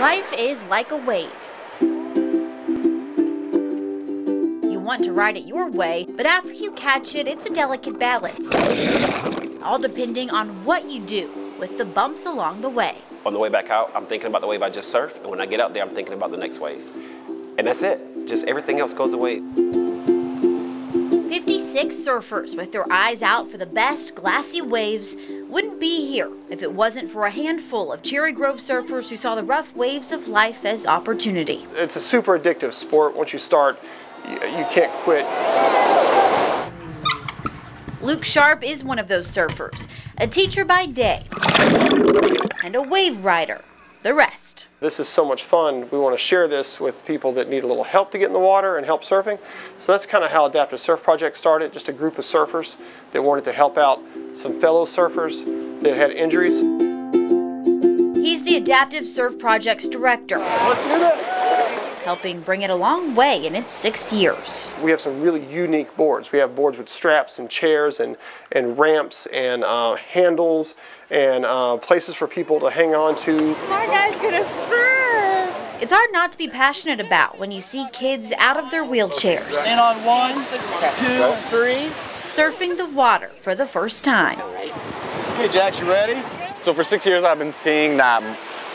Life is like a wave. You want to ride it your way, but after you catch it, it's a delicate balance. All depending on what you do with the bumps along the way. On the way back out, I'm thinking about the wave I just surfed, and when I get out there, I'm thinking about the next wave. And that's it. Just everything else goes away. 56 surfers with their eyes out for the best glassy waves wouldn't be here if it wasn't for a handful of Cherry Grove surfers who saw the rough waves of life as opportunity. It's a super addictive sport. Once you start, you can't quit. Luke Sharp is one of those surfers, a teacher by day and a wave rider the rest. This is so much fun. We want to share this with people that need a little help to get in the water and help surfing. So that's kind of how Adaptive Surf Project started, just a group of surfers that wanted to help out some fellow surfers that had injuries. He's the Adaptive Surf Project's director. Let's do this! Helping bring it a long way in its 6 years. We have some really unique boards. We have boards with straps and chairs and ramps and handles and places for people to hang on to. My guy's gonna surf! It's hard not to be passionate about when you see kids out of their wheelchairs. And on 1, 2, 3. Surfing the water for the first time. Okay, Jax, you ready? So for 6 years, I've been seeing that,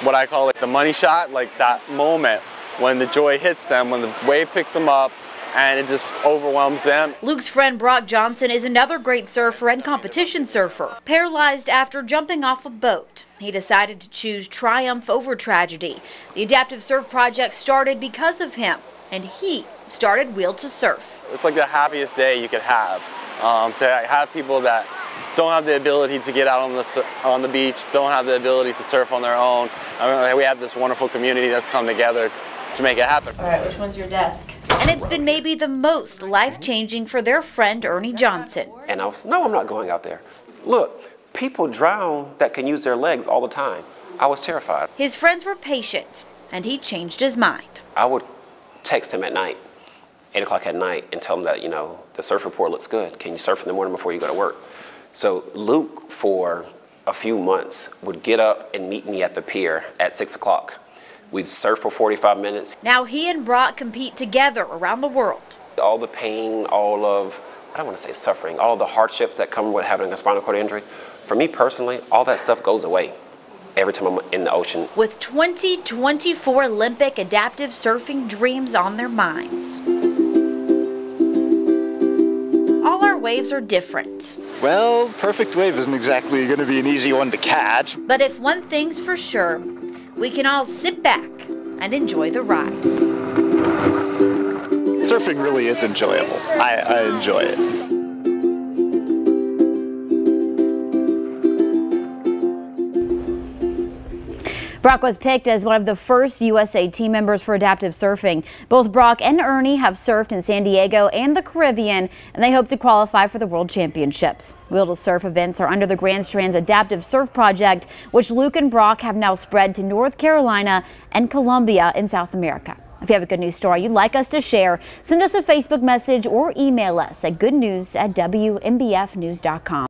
what I call like the money shot, like that moment when the joy hits them, when the wave picks them up, and it just overwhelms them. Luke's friend Brock Johnson is another great surfer and competition surfer. Paralyzed after jumping off a boat, he decided to choose triumph over tragedy. The Adaptive Surf Project started because of him, and he started Wheel to Surf. It's like the happiest day you could have, to have people that don't have the ability to get out on the beach, don't have the ability to surf on their own. I mean, we have this wonderful community that's come together to make it happen. All right, which one's your desk? And it's been maybe the most life-changing for their friend Ernie Johnson. And I was, no, I'm not going out there. Look, people drown that can use their legs all the time. I was terrified. His friends were patient, and he changed his mind. I would text him at night, 8 o'clock at night, and tell him that, you know, the surf report looks good. Can you surf in the morning before you go to work? So Luke, for a few months, would get up and meet me at the pier at 6 o'clock. We'd surf for 45 minutes. Now he and Brock compete together around the world. All the pain, all of, I don't want to say suffering, all of the hardships that come with having a spinal cord injury, for me personally, all that stuff goes away every time I'm in the ocean. With 2024 Olympic adaptive surfing dreams on their minds. All our waves are different. Well, perfect wave isn't exactly going to be an easy one to catch. But if one thing's for sure, we can all sit back and enjoy the ride. Surfing really is enjoyable. I enjoy it. Brock was picked as one of the first USA team members for adaptive surfing. Both Brock and Ernie have surfed in San Diego and the Caribbean, and they hope to qualify for the World Championships. Wheel to Surf events are under the Grand Strand's Adaptive Surf Project, which Luke and Brock have now spread to North Carolina and Colombia in South America. If you have a good news story you'd like us to share, send us a Facebook message or email us at goodnews@WMBFnews.com.